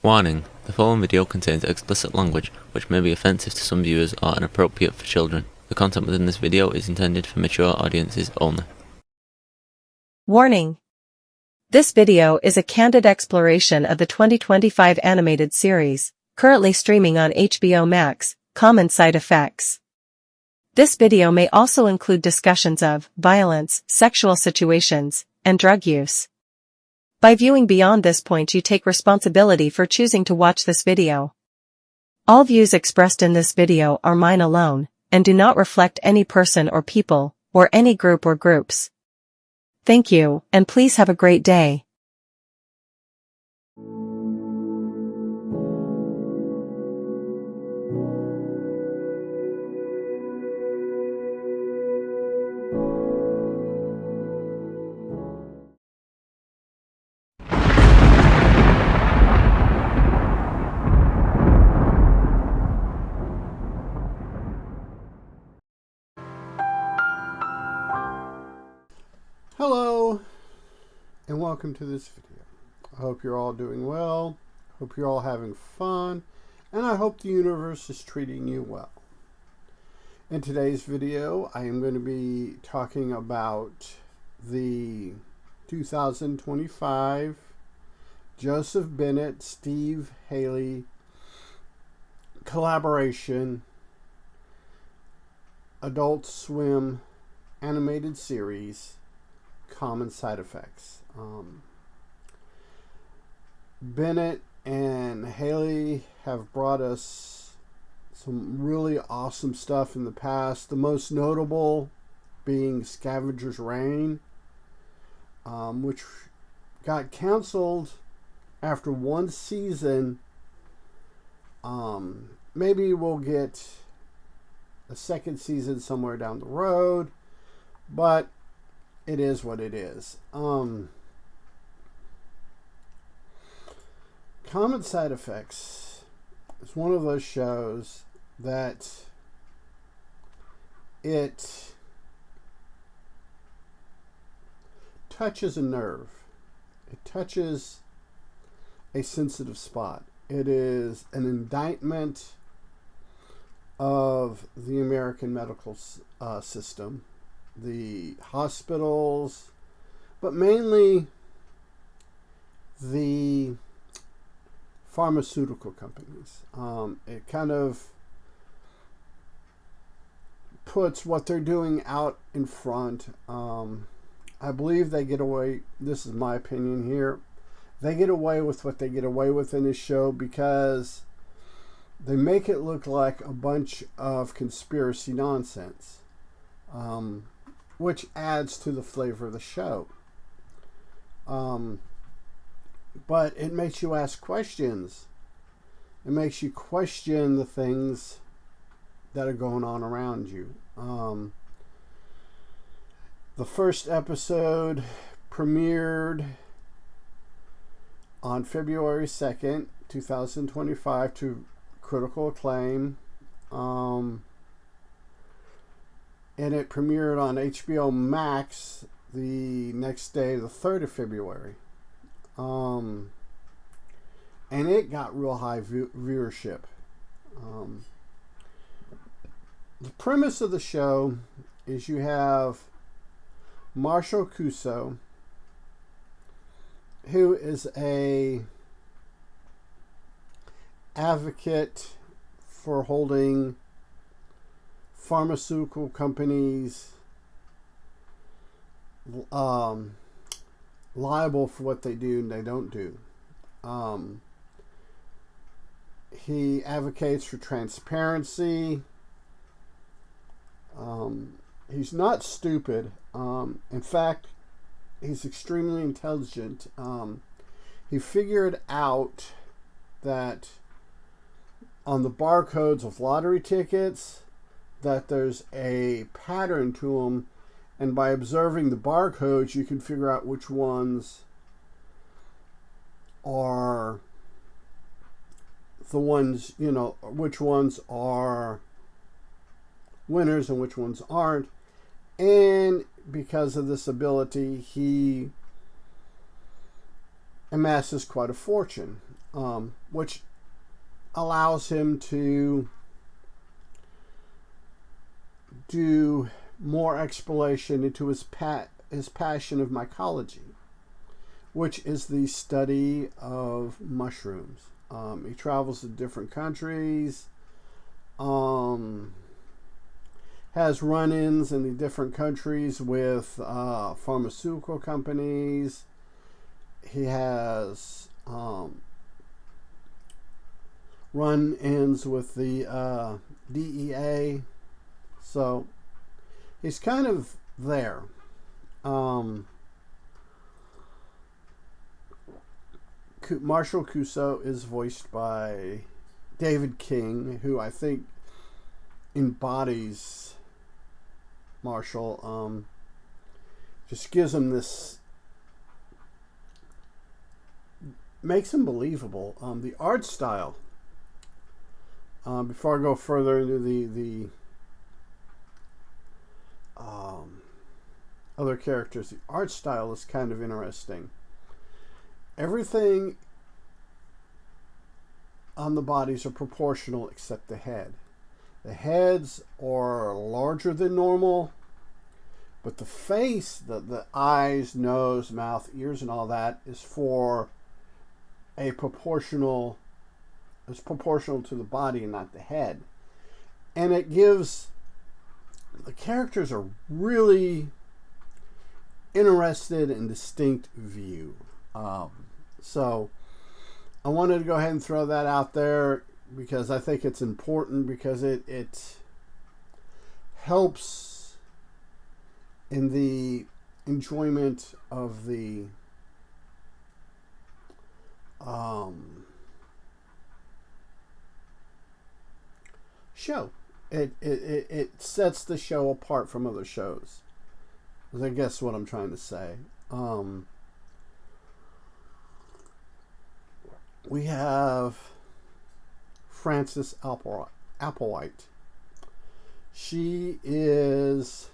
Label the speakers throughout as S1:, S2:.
S1: Warning: the following video contains explicit language which may be offensive to some viewers or inappropriate for children. The content within this video is intended for mature audiences only.
S2: Warning: this video is a candid exploration of the 2025 animated series, currently streaming on HBO Max, Common Side Effects. This video may also include discussions of violence, sexual situations, and drug use. By viewing beyond this point, you take responsibility for choosing to watch this video. All views expressed in this video are mine alone, and do not reflect any person or people, or any group or groups. Thank you, and please have a great day.
S3: Hello, and welcome to this video. I hope you're all doing well, hope you're all having fun, and I hope the universe is treating you well. In today's video, I am going to be talking about the 2025 Joseph Bennett, Steve Haley collaboration Adult Swim animated series, Common Side Effects. Bennett and Haley have brought us some really awesome stuff in the past. The most notable being Scavenger's Reign, which got canceled after one season. Maybe we'll get a second season somewhere down the road, but it is what it is. Common Side Effects is one of those shows that it touches a nerve. It touches a sensitive spot. It is an indictment of the American medical system, the hospitals, but mainly the pharmaceutical companies. It kind of puts what they're doing out in front. I believe they get away, this is my opinion here, they get away with what they get away with in this show because they make it look like a bunch of conspiracy nonsense, which adds to the flavor of the show. But it makes you ask questions. It makes you question the things that are going on around you. The first episode premiered on February 2nd, 2025 to critical acclaim. And it premiered on HBO Max the next day, the 3rd of February. And it got real high viewership. The premise of the show is you have Marshall Cuso, who is a advocate for holding pharmaceutical companies liable for what they do and they don't do. He advocates for transparency. He's not stupid. In fact, he's extremely intelligent. He figured out that on the barcodes of lottery tickets that there's a pattern to them, and by observing the barcodes you can figure out which ones are the ones, you know, which ones are winners and which ones aren't. And because of this ability, he amasses quite a fortune. which allows him to do more exploration into his passion of mycology, which is the study of mushrooms. He travels to different countries, has run-ins in the different countries with pharmaceutical companies. He has run-ins with the DEA. So he's kind of there. Marshall Cuso is voiced by David King, who I think embodies Marshall. Just gives him this, makes him believable. The art style, before I go further into the other characters, the art style is kind of interesting. Everything on the bodies are proportional except the head. The heads are larger than normal, but the face, the eyes, nose, mouth, ears, and all that is for a proportional, is proportional to the body and not the head. And it gives, the characters are really interested and distinct view. So I wanted to go ahead and throw that out there because I think it's important, because it helps in the enjoyment of the show. It sets the show apart from other shows, is I guess what I'm trying to say. We have Frances Applewhite. She is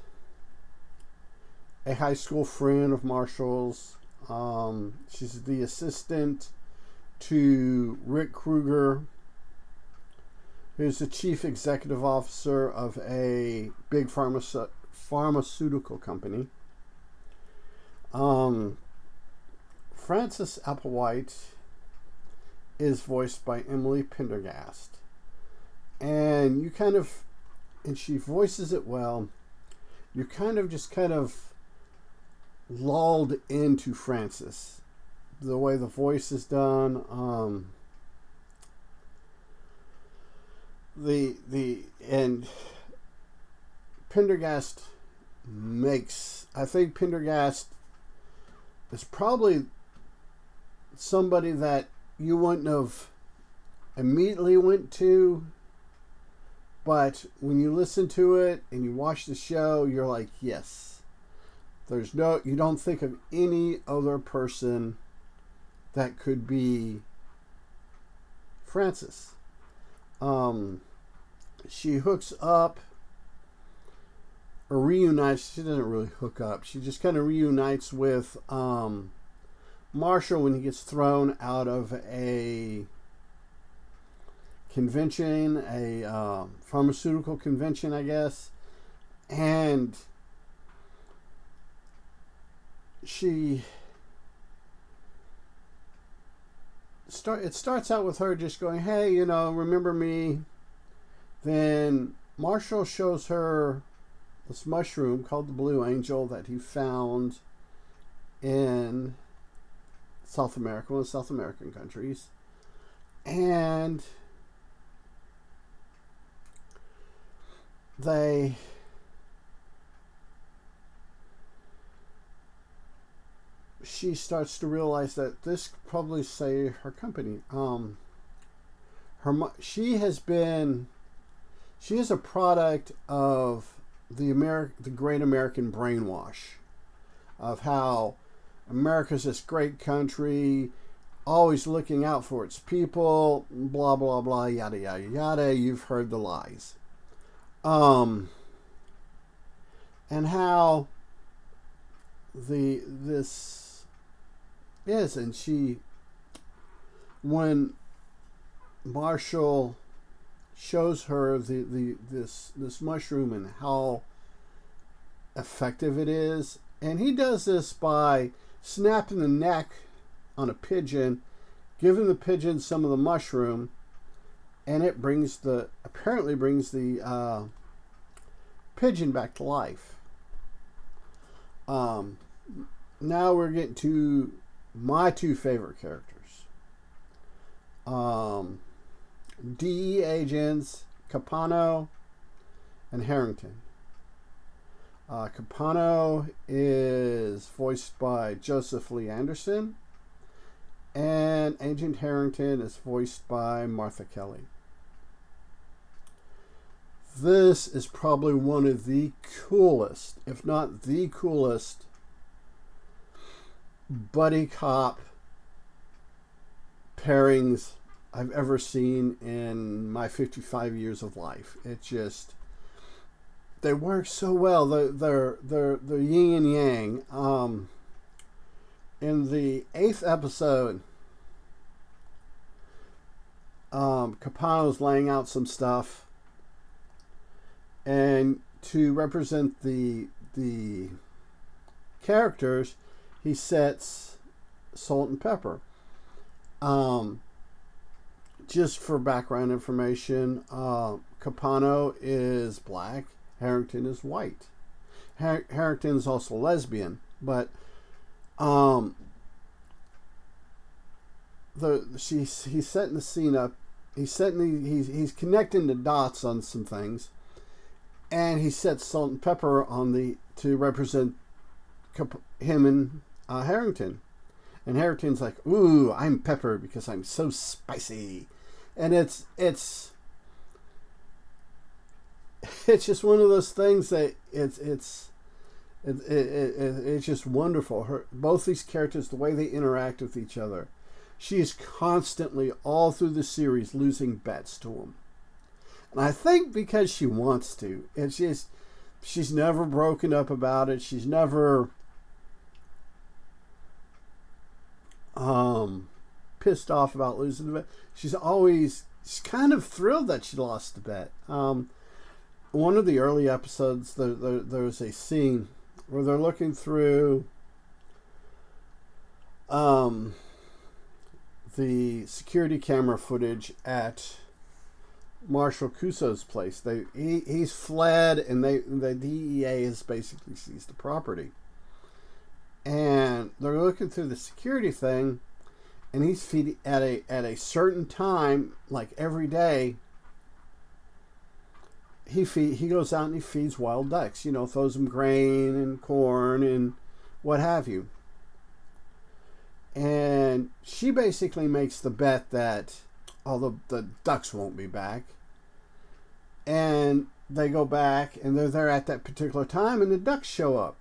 S3: a high school friend of Marshall's. She's the assistant to Rick Kruger, who's the chief executive officer of a big pharmaceutical company. Frances Applewhite is voiced by Emily Pendergast, and you kind of, and she voices it well. You're kind of lulled into Frances, the way the voice is done. And Pendergast I think Pendergast is probably somebody that you wouldn't have immediately went to, but when you listen to it and you watch the show, you're like, yes. You don't think of any other person that could be Frances. She hooks up or reunites. She doesn't really hook up. She just kind of reunites with Marshall when he gets thrown out of a convention, a pharmaceutical convention, I guess. And it starts out with her just going, hey, remember me? Then Marshall shows her this mushroom called the Blue Angel that he found in South America, one of the South American countries. And she starts to realize that this could probably save her company. She is a product of the great American brainwash of how America's this great country, always looking out for its people, blah blah blah, yada yada yada. You've heard the lies. And how this is, and she when Marshall shows her this mushroom and how effective it is, and he does this by snapping the neck on a pigeon, giving the pigeon some of the mushroom, and it apparently brings the pigeon back to life. Now we're getting to my two favorite characters. DE agents Capano and Harrington. Capano is voiced by Joseph Lee Anderson, and Agent Harrington is voiced by Martha Kelly. This is probably one of the coolest, if not the coolest, buddy cop pairings I've ever seen in my 55 years of life. It just, they work so well. They're yin and yang. In the 8th episode, Capano's laying out some stuff, and to represent the characters, he sets salt and pepper. Just for background information, Capano is black, Harrington is white. Harrington is also lesbian, but he's setting the scene up. He's connecting the dots on some things, and he sets salt and pepper on to represent him and Harrington. And Harrington's like, "Ooh, I'm pepper because I'm so spicy," and it's just one of those things that it's just wonderful. Both these characters, the way they interact with each other, she is constantly all through the series losing bets to him, and I think because she wants to. It's just, she's never broken up about it. She's never pissed off about losing the bet. She's kind of thrilled that she lost the bet. One of the early episodes, there's a scene where they're looking through the security camera footage at Marshall Cuso's place. He's fled, and the DEA has basically seized the property. And they're looking through the security thing, and he's feeding at a certain time, like every day. He goes out and he feeds wild ducks. Throws them grain and corn and what have you. And she basically makes the bet that the ducks won't be back. And they go back, and they're there at that particular time, and the ducks show up.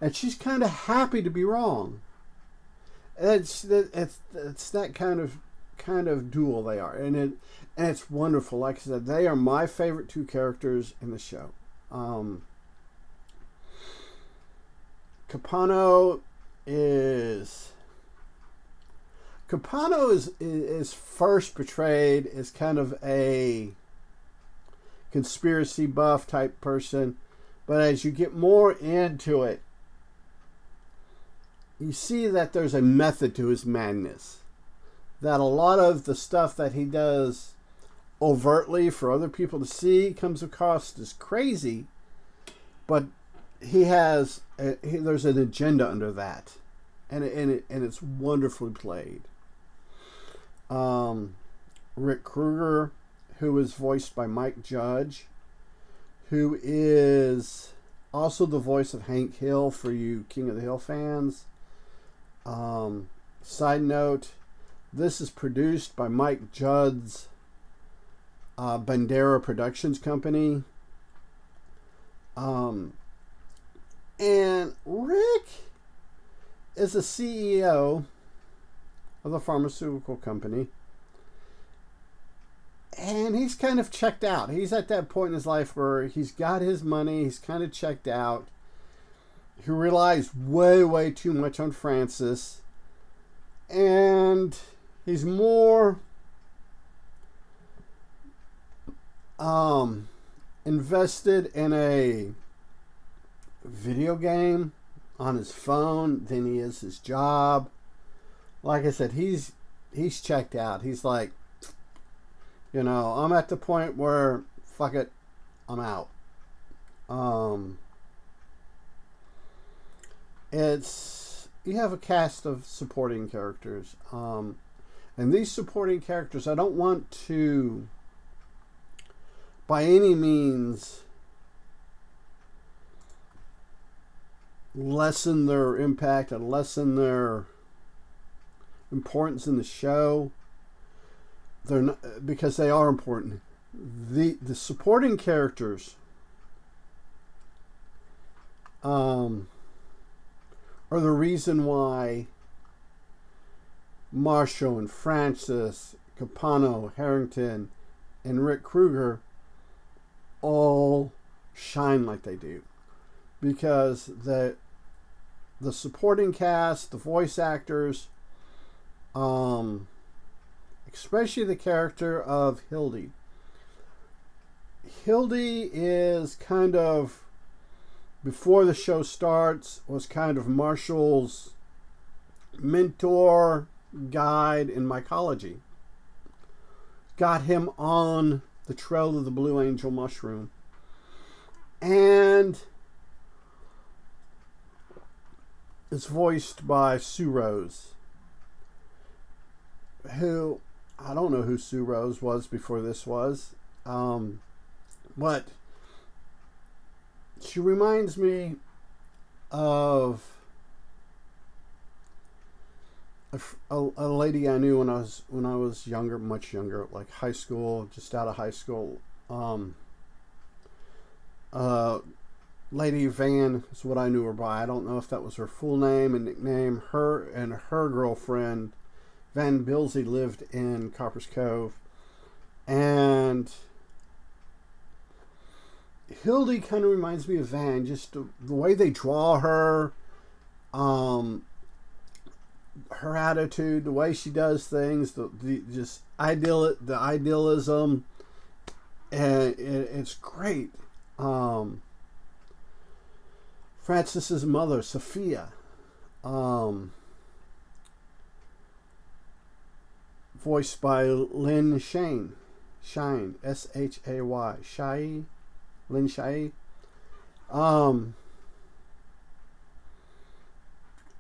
S3: And she's kind of happy to be wrong. It's that kind of duel they are, and it's wonderful. Like I said, they are my favorite two characters in the show. Capano is first portrayed as kind of a conspiracy buff type person, but as you get more into it, you see that there's a method to his madness. That a lot of the stuff that he does overtly for other people to see comes across as crazy, but there's an agenda under that, and it's wonderfully played. Rick Kruger, who is voiced by Mike Judge, who is also the voice of Hank Hill for you King of the Hill fans. Side note, this is produced by Mike Judd's Bandera Productions Company. And Rick is the CEO of the pharmaceutical company. And he's kind of checked out. He's at that point in his life where he's got his money. He's kind of checked out. He relies way, way too much on Francis. And he's more invested in a video game on his phone than he is his job. Like I said, he's checked out. He's like, you know, I'm at the point where, fuck it, I'm out. You have a cast of supporting characters, and these supporting characters, I don't want to by any means lessen their impact and lessen their importance in the show. They're not, because they are important. The supporting characters are the reason why Marshall and Francis, Capano, Harrington, and Rick Kruger all shine like they do. Because the supporting cast, the voice actors, especially the character of Hildy. Hildy is kind of, before the show starts, was kind of Marshall's mentor, guide in mycology. Got him on the trail of the Blue Angel mushroom. And it's voiced by Sue Rose, who, I don't know who Sue Rose was before this was, but she reminds me of a lady I knew when I was younger, much younger, like high school, just out of high school. Lady Van is what I knew her by. I don't know if that was her full name and nickname. Her and her girlfriend Van Bilsey lived in Copper's Cove, and Hildy kind of reminds me of Van, just the way they draw her, her attitude, the way she does things, the idealism, and it's great. Francis's mother, Sophia, voiced by Lynn Shine, S-H-A-Y, Shai, Lynn Shai.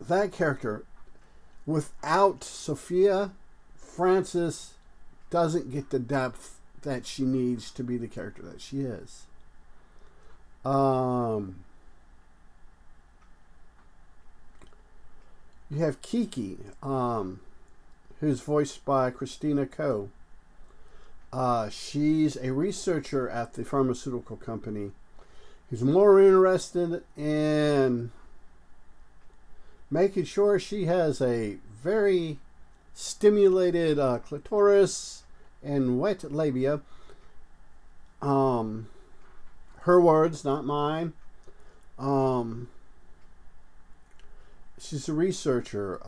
S3: That character, without Sophia, Francis doesn't get the depth that she needs to be the character that she is. You have Kiki, who's voiced by Christina Coe. She's a researcher at the pharmaceutical company who's more interested in making sure she has a very stimulated clitoris and wet labia. Her words, not mine. She's a researcher.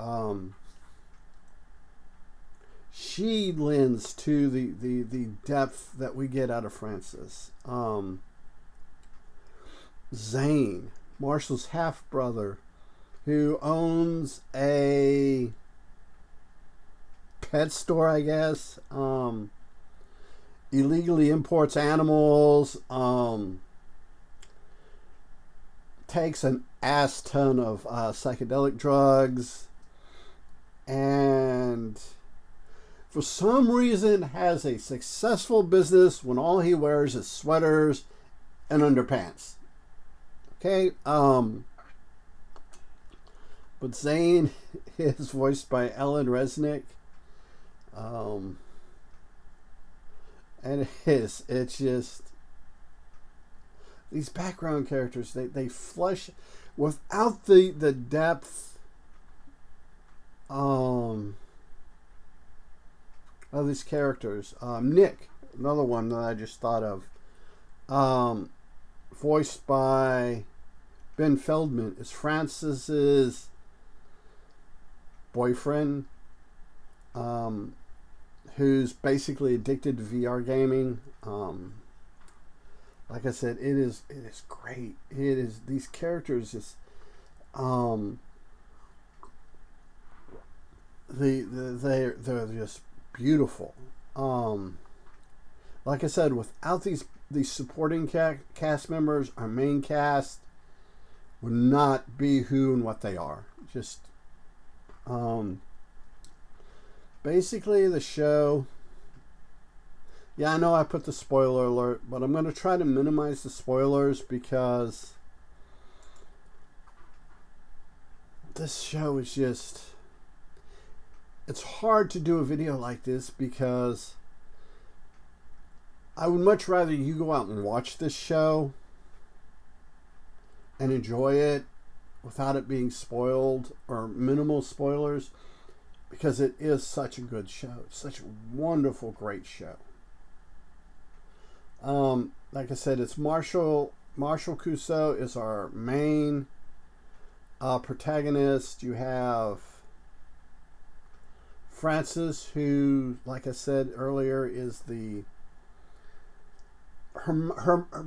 S3: She lends to the depth that we get out of Francis. Zane, Marshall's half-brother, who owns a pet store, I guess. Illegally imports animals. Takes an ass ton of psychedelic drugs. And for some reason has a successful business when all he wears is sweaters and underpants. Okay, but Zane is voiced by Ellen Resnick. And it's just these background characters, they flesh without the depth of these characters. Nick, another one that I just thought of, voiced by Ben Feldman, is Francis's boyfriend. who's basically addicted to VR gaming. Like I said, it is great. It is, these characters just they're just beautiful. Like I said, without these supporting cast members, our main cast would not be who and what they are. Just basically the show. Yeah, I know I put the spoiler alert, but I'm going to try to minimize the spoilers because this show is just, it's hard to do a video like this because I would much rather you go out and watch this show and enjoy it without it being spoiled or minimal spoilers, because it is such a good show. It's such a wonderful, great show. Like I said, it's Marshall Cuso is our main protagonist. You have Frances, who, like I said earlier, is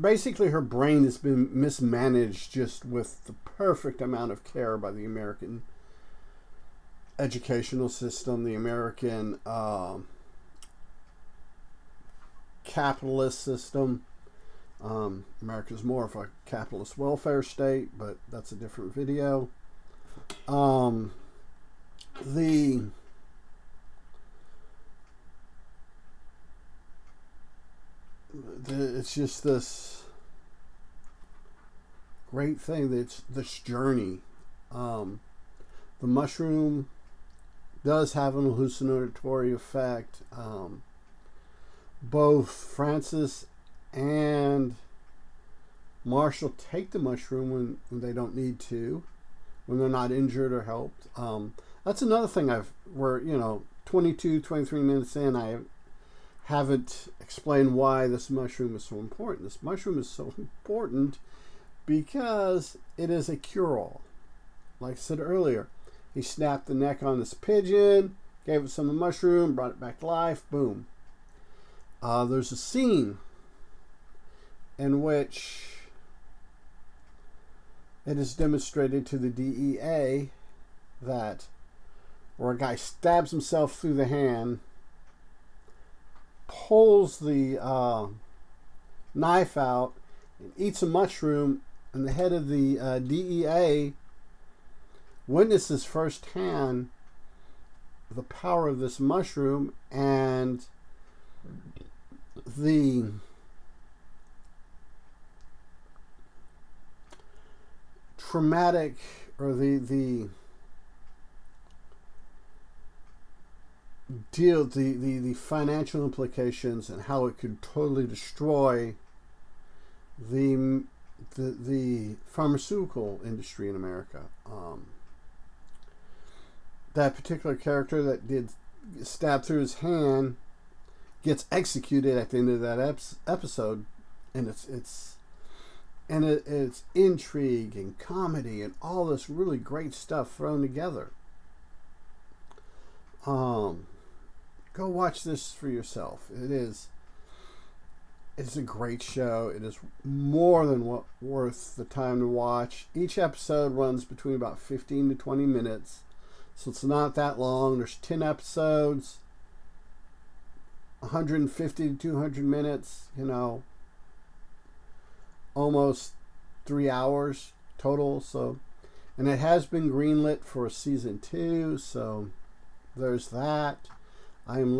S3: basically her brain has been mismanaged just with the perfect amount of care by the American educational system, the American capitalist system. America's more of a capitalist welfare state, but that's a different video. It's just this great thing. That's this journey. The mushroom does have an hallucinatory effect. Both Frances and Marshall take the mushroom when they don't need to, when they're not injured or helped. That's another thing we're 22, 23 minutes in, I haven't explained why this mushroom is so important. This mushroom is so important because it is a cure-all. Like I said earlier, he snapped the neck on this pigeon, gave it some of the mushroom, brought it back to life, boom. There's a scene in which it is demonstrated to the DEA that where a guy stabs himself through the hand, pulls the knife out, and eats a mushroom, and the head of the DEA witnesses firsthand the power of this mushroom and the traumatic or the financial implications and how it could totally destroy the pharmaceutical industry in America. That particular character that did stab through his hand gets executed at the end of that episode, and it's intrigue and comedy and all this really great stuff thrown together. Go watch this for yourself. It's a great show. It is more than worth the time to watch. Each episode runs between about 15 to 20 minutes, so it's not that long. There's 10 episodes, 150 to 200 minutes, almost 3 hours total. So, and it has been greenlit for season 2, so there's that. I am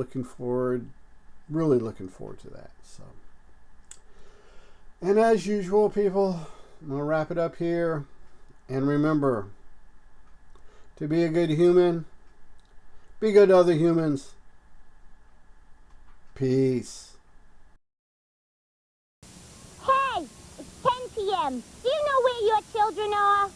S3: really looking forward to that. So, and as usual, people, I'm going to wrap it up here. And remember, to be a good human, be good to other humans. Peace.
S4: Hey, it's 10 p.m. Do you know where your children are?